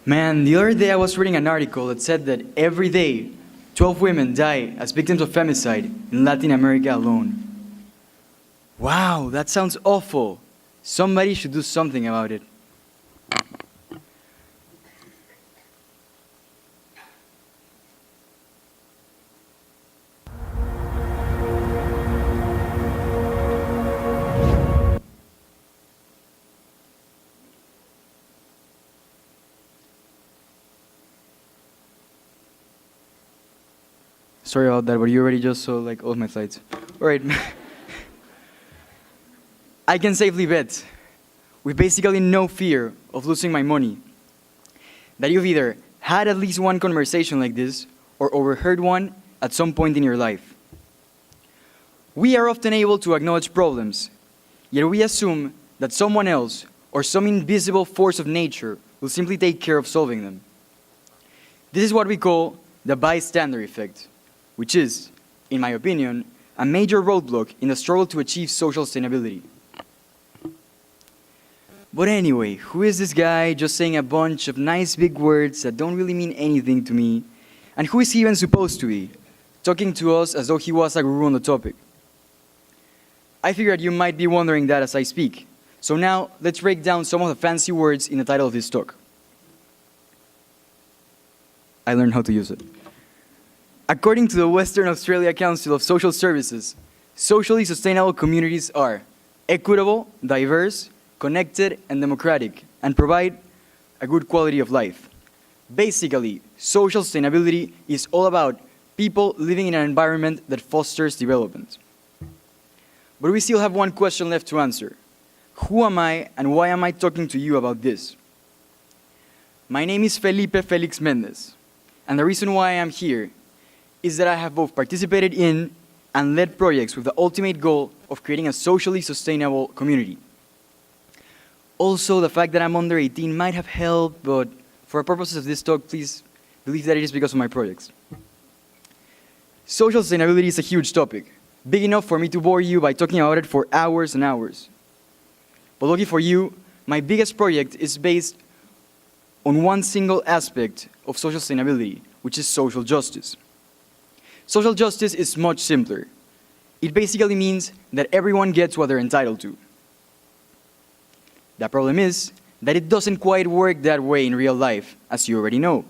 Man, the other day I was reading an article that said that every day, 12 women die as victims of femicide in Latin America alone. Wow, that sounds awful. Somebody should do something about it. Sorry about that, but you already just saw like all of my slides. All right. I can safely bet, with basically no fear of losing my money, that you've either had at least one conversation like this or overheard one at some point in your life. We are often able to acknowledge problems, yet we assume that someone else or some invisible force of nature will simply take care of solving them. This is what we call the bystander effect, which is, in my opinion, a major roadblock in the struggle to achieve social sustainability. But anyway, who is this guy just saying a bunch of nice big words that don't really mean anything to me? And who is he even supposed to be, talking to us as though he was a guru on the topic? I figured you might be wondering that as I speak. So now, let's break down some of the fancy words in the title of this talk. I learned how to use it. According to the Western Australia Council of Social Services, socially sustainable communities are equitable, diverse, connected, and democratic, and provide a good quality of life. Basically, social sustainability is all about people living in an environment that fosters development. But we still have one question left to answer. Who am I, and why am I talking to you about this? My name is Felipe Félix Méndez, and the reason why I am here is that I have both participated in and led projects with the ultimate goal of creating a socially sustainable community. Also, the fact that I'm under 18 might have helped, but for the purposes of this talk, please believe that it is because of my projects. Social sustainability is a huge topic, big enough for me to bore you by talking about it for hours and hours. But lucky for you, my biggest project is based on one single aspect of social sustainability, which is social justice. Social justice is much simpler. It basically means that everyone gets what they're entitled to. The problem is that it doesn't quite work that way in real life, as you already know.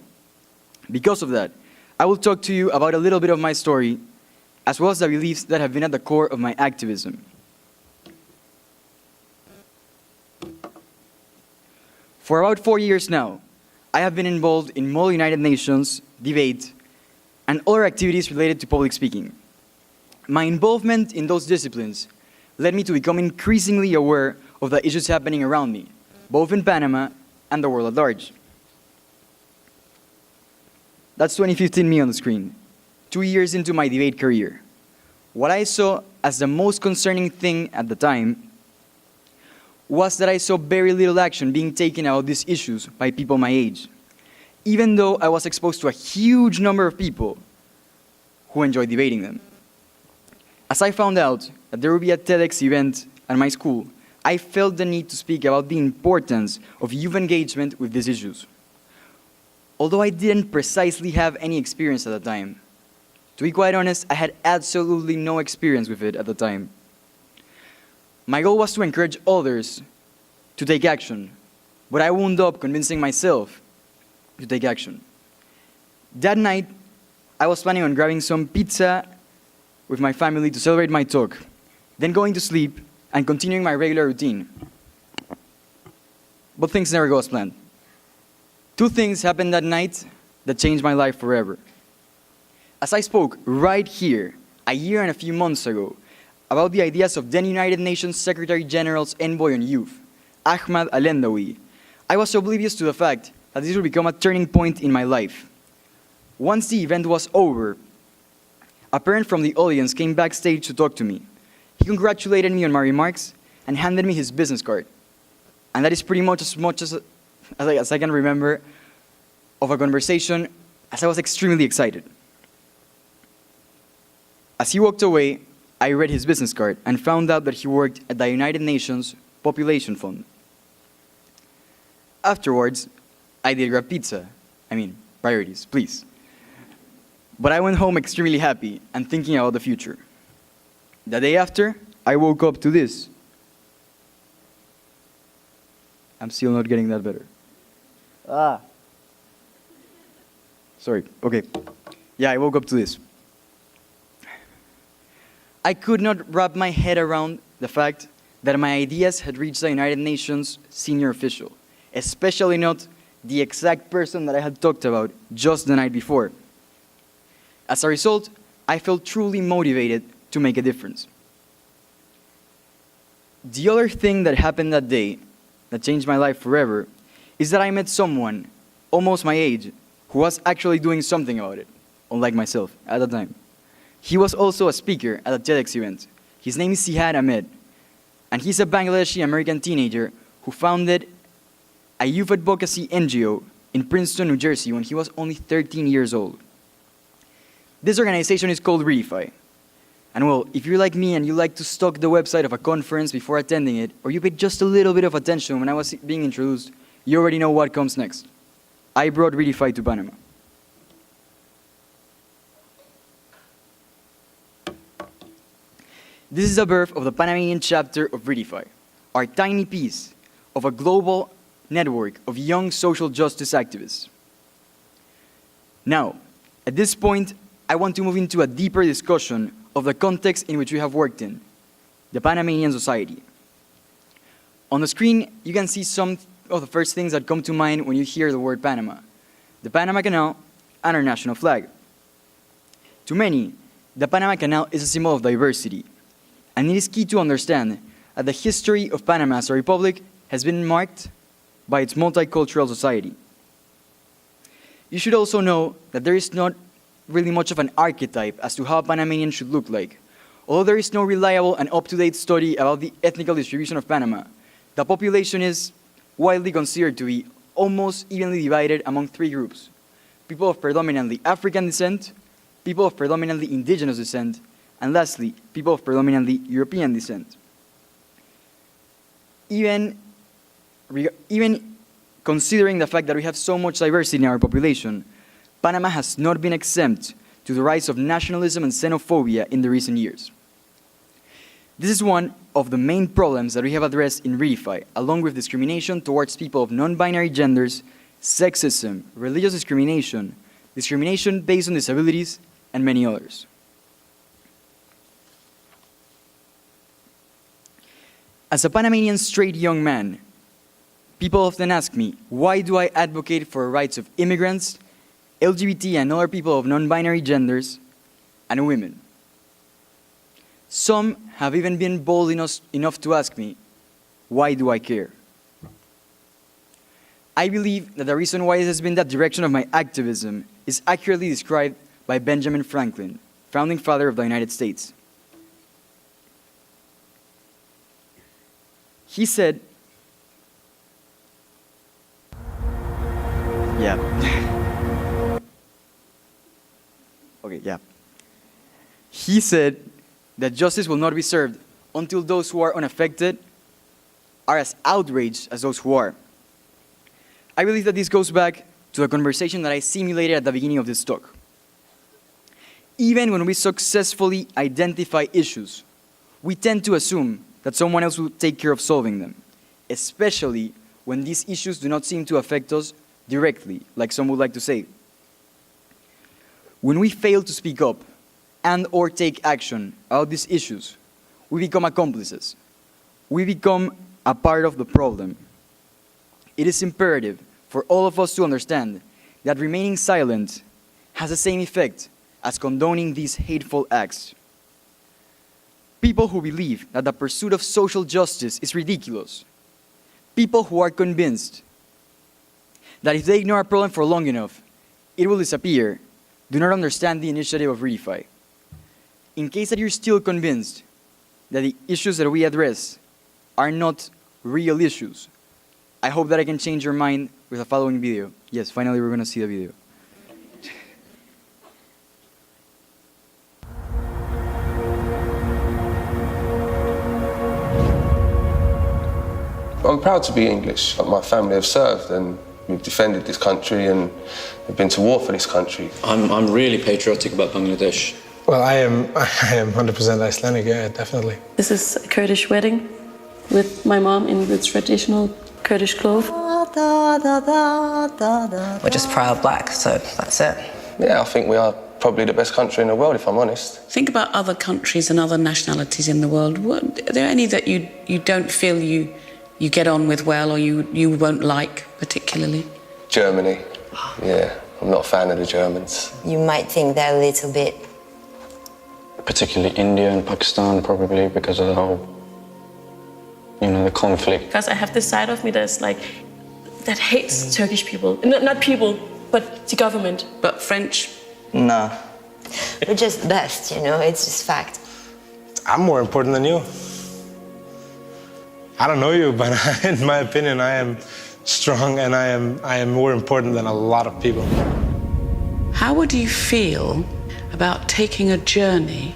Because of that, I will talk to you about a little bit of my story, as well as the beliefs that have been at the core of my activism. For about 4 years now, I have been involved in Model United Nations, debate, and other activities related to public speaking. My involvement in those disciplines led me to become increasingly aware of the issues happening around me, both in Panama and the world at large. That's 2015 me on the screen, 2 years into my debate career. What I saw as the most concerning thing at the time was that I saw very little action being taken about these issues by people my age, even though I was exposed to a huge number of people who enjoyed debating them. As I found out that there would be a TEDx event at my school, I felt the need to speak about the importance of youth engagement with these issues. Although I didn't precisely have any experience at the time. To be quite honest, I had absolutely no experience with it at the time. My goal was to encourage others to take action, but I wound up convincing myself to take action. That night, I was planning on grabbing some pizza with my family to celebrate my talk, then going to sleep and continuing my regular routine. But things never go as planned. Two things happened that night that changed my life forever. As I spoke right here, a year and a few months ago, about the ideas of then United Nations Secretary General's envoy on youth, Ahmad Al-Endawi, I was oblivious to the fact that this would become a turning point in my life. Once the event was over, a parent from the audience came backstage to talk to me. He congratulated me on my remarks and handed me his business card. And that is pretty much as I can remember of a conversation, as I was extremely excited. As he walked away, I read his business card and found out that he worked at the United Nations Population Fund. Afterwards, I did grab pizza. I mean, priorities, please. But I went home extremely happy and thinking about the future. The day after, I woke up to this. I'm still not getting that better. Sorry, okay. Yeah, I woke up to this. I could not wrap my head around the fact that my ideas had reached the United Nations senior official, especially not the exact person that I had talked about just the night before. As a result, I felt truly motivated to make a difference. The other thing that happened that day that changed my life forever is that I met someone almost my age who was actually doing something about it, unlike myself at the time. He was also a speaker at a TEDx event. His name is Sihad Ahmed, and he's a Bangladeshi American teenager who founded a youth advocacy NGO in Princeton, New Jersey when he was only 13 years old. This organization is called Redify. And well, if you're like me and you like to stalk the website of a conference before attending it, or you paid just a little bit of attention when I was being introduced, you already know what comes next. I brought Redify to Panama. This is the birth of the Panamanian chapter of Redify, our tiny piece of a global network of young social justice activists. Now, at this point, I want to move into a deeper discussion of the context in which we have worked in, the Panamanian society. On the screen, you can see some of the first things that come to mind when you hear the word Panama: the Panama Canal and our national flag. To many, the Panama Canal is a symbol of diversity, and it is key to understand that the history of Panama as a republic has been marked by its multicultural society. You should also know that there is not really much of an archetype as to how a Panamanian should look like. Although there is no reliable and up-to-date study about the ethnical distribution of Panama, the population is widely considered to be almost evenly divided among three groups: people of predominantly African descent, people of predominantly indigenous descent, and lastly, people of predominantly European descent. Even considering the fact that we have so much diversity in our population, Panama has not been exempt to the rise of nationalism and xenophobia in the recent years. This is one of the main problems that we have addressed in Redify, along with discrimination towards people of non-binary genders, sexism, religious discrimination, discrimination based on disabilities, and many others. As a Panamanian straight young man, people often ask me, why do I advocate for the rights of immigrants, LGBT and other people of non-binary genders, and women? Some have even been bold enough to ask me, why do I care? I believe that the reason why it has been that direction of my activism is accurately described by Benjamin Franklin, founding father of the United States. He said, He said that justice will not be served until those who are unaffected are as outraged as those who are. I believe that this goes back to the conversation that I simulated at the beginning of this talk. Even when we successfully identify issues, we tend to assume that someone else will take care of solving them, especially when these issues do not seem to affect us directly, like some would like to say. When we fail to speak up and/or take action about these issues, we become accomplices. We become a part of the problem. It is imperative for all of us to understand that remaining silent has the same effect as condoning these hateful acts. People who believe that the pursuit of social justice is ridiculous, people who are convinced that if they ignore a problem for long enough, it will disappear, do not understand the initiative of Redify. In case that you're still convinced that the issues that we address are not real issues, I hope that I can change your mind with the following video. Yes, finally we're going to see the video. I'm proud to be English. My family have served and We've defended this country and we've been to war for this country. I'm really patriotic about Bangladesh. Well, I am 100% Icelandic, yeah, definitely. This is a Kurdish wedding with my mom in the traditional Kurdish clothes. We're just proud black, so that's it. Yeah, I think we are probably the best country in the world, if I'm honest. Think about other countries and other nationalities in the world. Are there any that you don't feel you get on with well, or you won't like particularly? Germany. Yeah, I'm not a fan of the Germans. You might think they're a little bit... Particularly India and Pakistan, probably, because of the whole, the conflict. Because I have this side of me that's like, that hates Turkish people. Not people, but the government. But French? No. We're just best, it's just fact. I'm more important than you. I don't know you, but in my opinion, I am strong and I am more important than a lot of people. How would you feel about taking a journey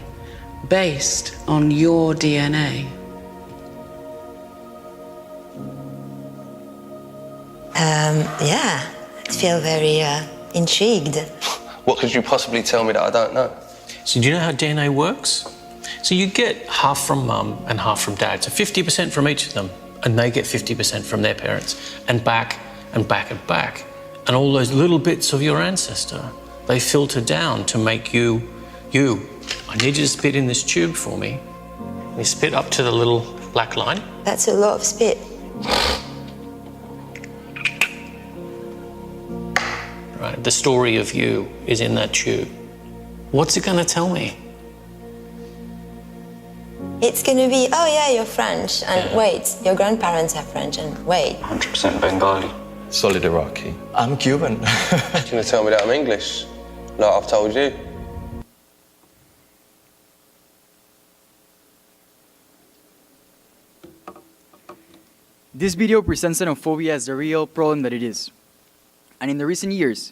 based on your DNA? Yeah, I feel very intrigued. What could you possibly tell me that I don't know? So do you know how DNA works? So you get half from mum and half from dad, so 50% from each of them, and they get 50% from their parents, and back and back and back. And all those little bits of your ancestor, they filter down to make you, you. I need you to spit in this tube for me. You spit up to the little black line. That's a lot of spit. Right, the story of you is in that tube. What's it gonna tell me? It's gonna be, oh yeah, you're French, and wait, your grandparents are French, and wait. 100% Bengali. Solid Iraqi. I'm Cuban. You're gonna tell me that I'm English, like I've told you. This video presents xenophobia as the real problem that it is. And in the recent years,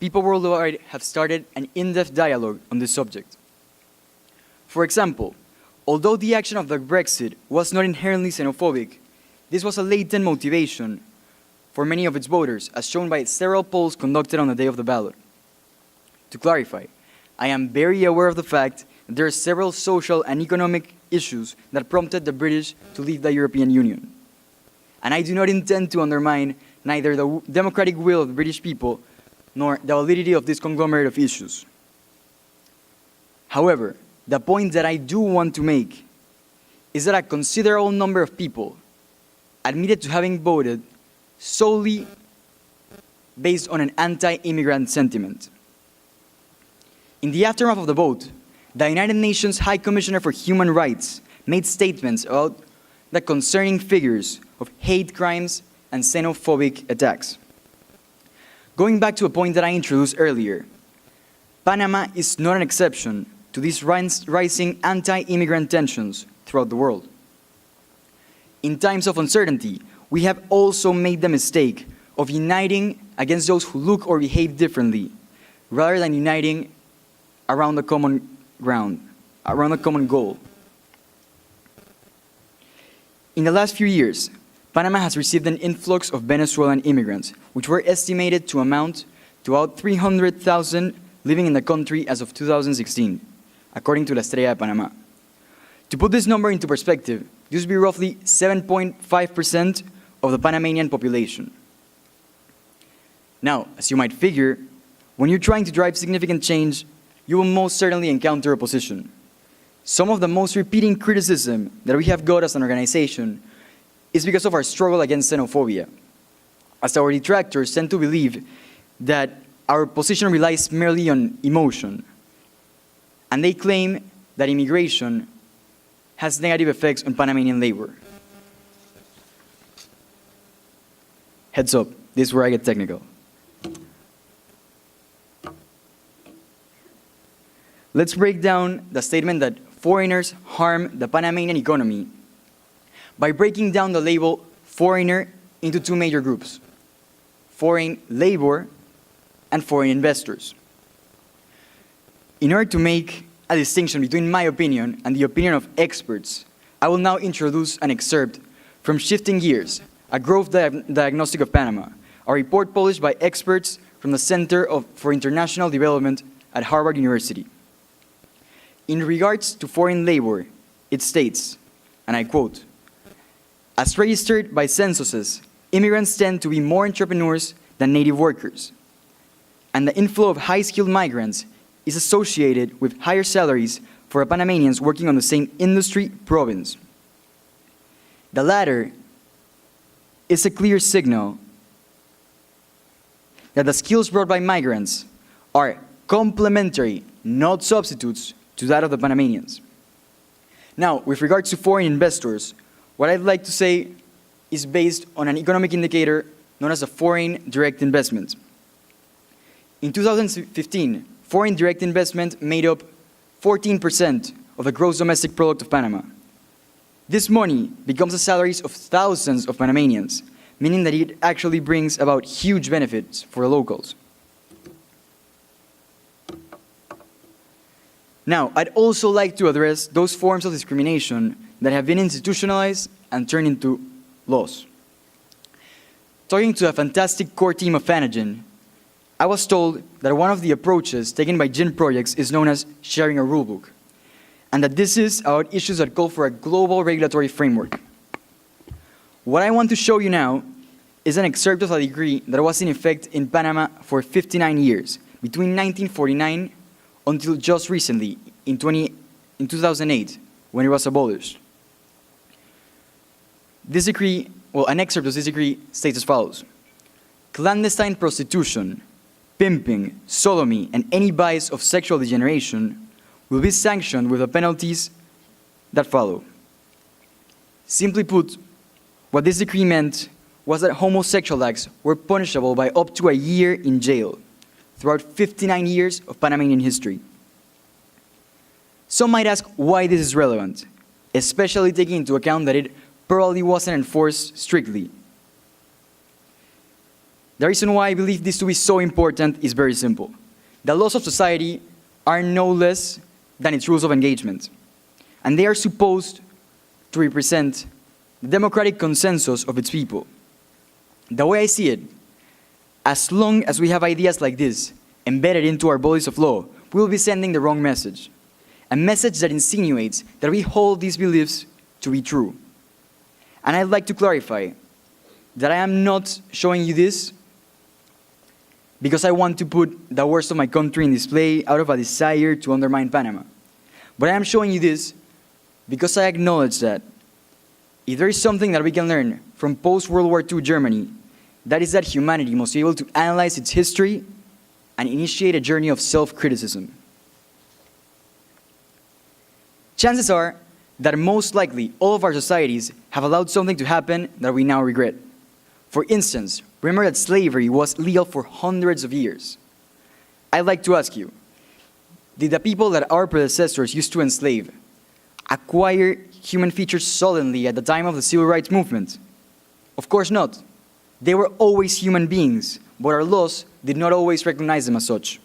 people worldwide have started an in-depth dialogue on this subject. For example, although the action of the Brexit was not inherently xenophobic, this was a latent motivation for many of its voters, as shown by several polls conducted on the day of the ballot. To clarify, I am very aware of the fact that there are several social and economic issues that prompted the British to leave the European Union. And I do not intend to undermine neither the democratic will of the British people nor the validity of this conglomerate of issues. However, the point that I do want to make is that a considerable number of people admitted to having voted solely based on an anti-immigrant sentiment. In the aftermath of the vote, the United Nations High Commissioner for Human Rights made statements about the concerning figures of hate crimes and xenophobic attacks. Going back to a point that I introduced earlier, Panama is not an exception to these rising anti-immigrant tensions throughout the world. In times of uncertainty, we have also made the mistake of uniting against those who look or behave differently, rather than uniting around a common ground, around a common goal. In the last few years, Panama has received an influx of Venezuelan immigrants, which were estimated to amount to about 300,000 living in the country as of 2016, according to La Estrella de Panama. To put this number into perspective, this would be roughly 7.5% of the Panamanian population. Now, as you might figure, when you're trying to drive significant change, you will most certainly encounter opposition. Some of the most repeating criticism that we have got as an organization is because of our struggle against xenophobia, as our detractors tend to believe that our position relies merely on emotion, and they claim that immigration has negative effects on Panamanian labor. Heads up, this is where I get technical. Let's break down the statement that foreigners harm the Panamanian economy by breaking down the label foreigner into two major groups: foreign labor and foreign investors. In order to make a distinction between my opinion and the opinion of experts, I will now introduce an excerpt from Shifting Gears, a growth diagnostic of Panama, a report published by experts from the for International Development at Harvard University. In regards to foreign labor, it states, and I quote, "As registered by censuses, immigrants tend to be more entrepreneurs than native workers, and the inflow of high-skilled migrants is associated with higher salaries for Panamanians working on the same industry province. The latter is a clear signal that the skills brought by migrants are complementary, not substitutes, to that of the Panamanians." Now, with regards to foreign investors, what I'd like to say is based on an economic indicator known as a foreign direct investment. In 2015, foreign direct investment made up 14% of the gross domestic product of Panama. This money becomes the salaries of thousands of Panamanians, meaning that it actually brings about huge benefits for the locals. Now, I'd also like to address those forms of discrimination that have been institutionalized and turned into laws. Talking to a fantastic core team of PANAGIN, I was told that one of the approaches taken by GIN projects is known as sharing a rulebook, and that this is about issues that call for a global regulatory framework. What I want to show you now is an excerpt of a decree that was in effect in Panama for 59 years, between 1949 until just recently, in 2008, when it was abolished. This decree, well, an excerpt of this decree states as follows: "Clandestine prostitution, pimping, sodomy, and any vice of sexual degeneration will be sanctioned with the penalties that follow." Simply put, what this decree meant was that homosexual acts were punishable by up to a year in jail throughout 59 years of Panamanian history. Some might ask why this is relevant, especially taking into account that it probably wasn't enforced strictly. The reason why I believe this to be so important is very simple. The laws of society are no less than its rules of engagement, and they are supposed to represent the democratic consensus of its people. The way I see it, as long as we have ideas like this embedded into our bodies of law, we will be sending the wrong message. A message that insinuates that we hold these beliefs to be true. And I'd like to clarify that I am not showing you this because I want to put the worst of my country in display out of a desire to undermine Panama. But I am showing you this because I acknowledge that if there is something that we can learn from post-World War II Germany, that is that humanity must be able to analyze its history and initiate a journey of self-criticism. Chances are that most likely all of our societies have allowed something to happen that we now regret. For instance, remember that slavery was legal for hundreds of years. I'd like to ask you, did the people that our predecessors used to enslave acquire human features suddenly at the time of the Civil Rights Movement? Of course not. They were always human beings, but our laws did not always recognize them as such.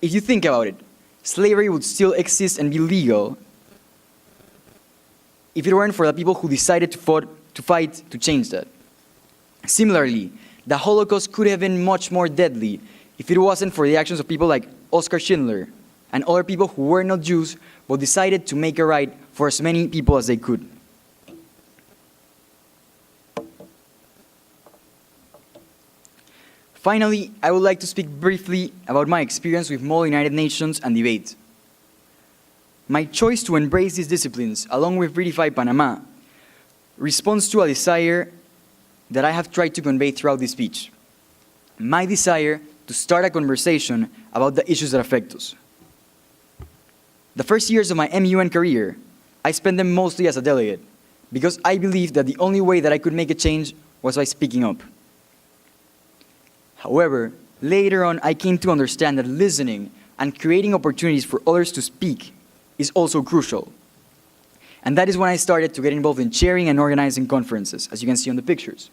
If you think about it, slavery would still exist and be legal if it weren't for the people who decided to fight to change that. Similarly, the Holocaust could have been much more deadly if it wasn't for the actions of people like Oskar Schindler and other people who were not Jews but decided to make it right for as many people as they could. Finally, I would like to speak briefly about my experience with Model United Nations and debate. My choice to embrace these disciplines, along with Redefine Panama, responds to a desire that I have tried to convey throughout this speech. My desire to start a conversation about the issues that affect us. The first years of my MUN career, I spent them mostly as a delegate, because I believed that the only way that I could make a change was by speaking up. However, later on, I came to understand that listening and creating opportunities for others to speak is also crucial. And that is when I started to get involved in chairing and organizing conferences, as you can see on the pictures.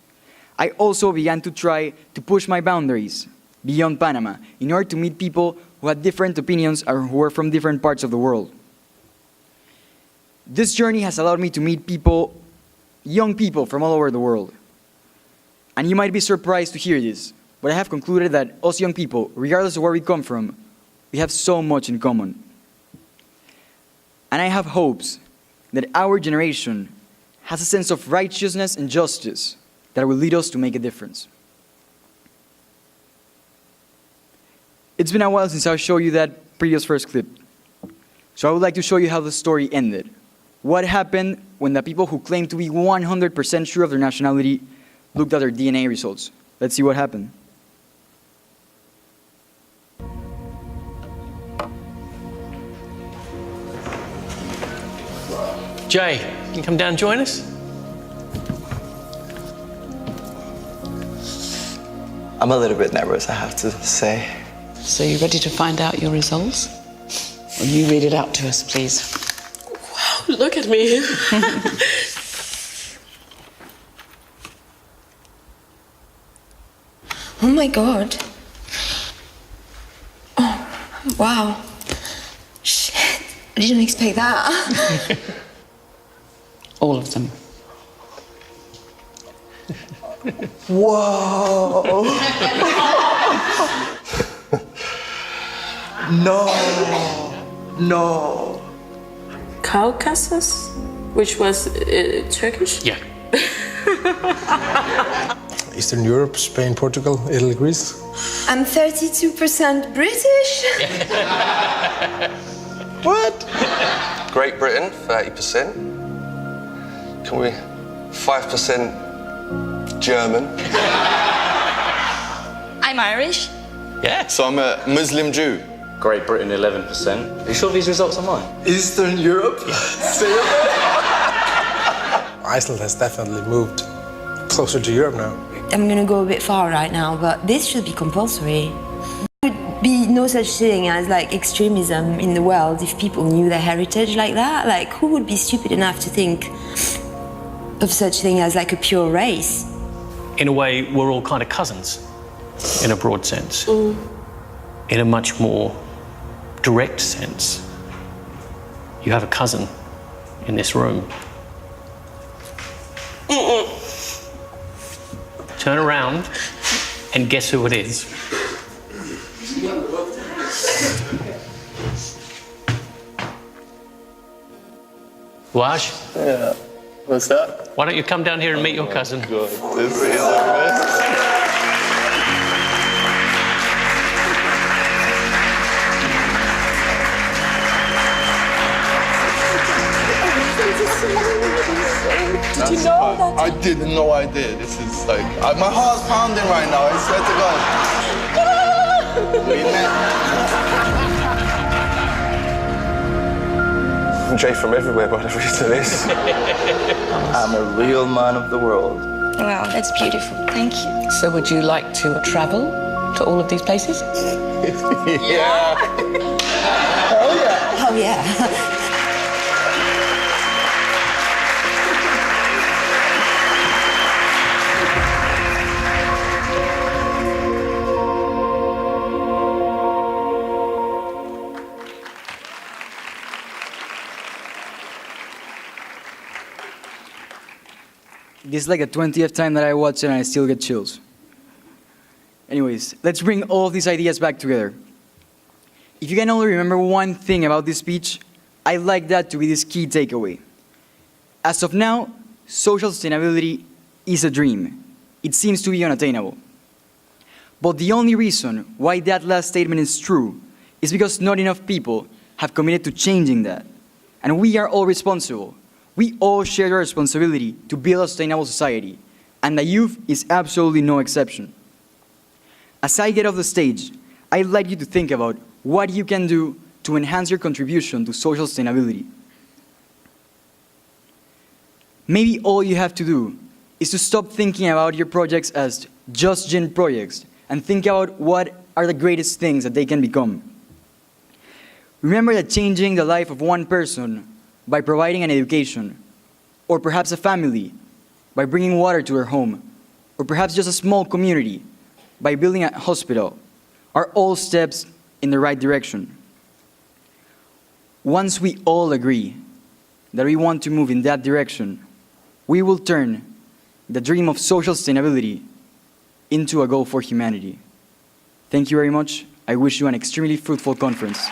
I also began to try to push my boundaries beyond Panama in order to meet people who had different opinions or who were from different parts of the world. This journey has allowed me to meet people, young people from all over the world. And you might be surprised to hear this, but I have concluded that us young people, regardless of where we come from, we have so much in common. And I have hopes that our generation has a sense of righteousness and justice that will lead us to make a difference. It's been a while since I showed you that previous first clip. So I would like to show you how the story ended. What happened when the people who claimed to be 100% sure of their nationality looked at their DNA results. Let's see what happened. Jay, can you come down and join us? I'm a little bit nervous, I have to say. So you ready to find out your results? Will you read it out to us, please? Wow, look at me. Oh my God. Oh, wow. Shit, I didn't expect that. All of them. Whoa! No. Caucasus, which was Turkish? Yeah. Eastern Europe, Spain, Portugal, Italy, Greece. I'm 32% British. What? Great Britain, 30%. Can we 5% German? I'm Irish. Yeah. So I'm a Muslim Jew. Great Britain, 11%. Are you sure these results are mine? Eastern Europe? Iceland has definitely moved closer to Europe now. I'm gonna go a bit far right now, but this should be compulsory. There would be no such thing as like extremism in the world if people knew their heritage like that. Like, who would be stupid enough to think of such thing as like a pure race? In a way, we're all kind of cousins, in a broad sense. In a much more direct sense, you have a cousin in this room. Turn around and guess who it is. Wash, Yeah. What's that? why don't you come down here and meet your cousin? God, this is the best. Did you know that? I didn't know I did. This is like, my heart's pounding right now, I swear to God. We met. I'm Jay from everywhere by the reason of this. I'm a real man of the world. Wow, that's beautiful. Thank you. So would you like to travel to all of these places? Yeah. Hell yeah. Oh yeah. This is like the 20th time that I watch it and I still get chills. Anyways, let's bring all of these ideas back together. If you can only remember one thing about this speech, I'd like that to be this key takeaway. As of now, social sustainability is a dream. It seems to be unattainable. But the only reason why that last statement is true is because not enough people have committed to changing that. And we are all responsible. We all share the responsibility to build a sustainable society, and the youth is absolutely no exception. As I get off the stage, I'd like you to think about what you can do to enhance your contribution to social sustainability. Maybe all you have to do is to stop thinking about your projects as just gen projects and think about what are the greatest things that they can become. Remember that changing the life of one person by providing an education, or perhaps a family by bringing water to their home, or perhaps just a small community by building a hospital, are all steps in the right direction. Once we all agree that we want to move in that direction, we will turn the dream of social sustainability into a goal for humanity. Thank you very much. I wish you an extremely fruitful conference.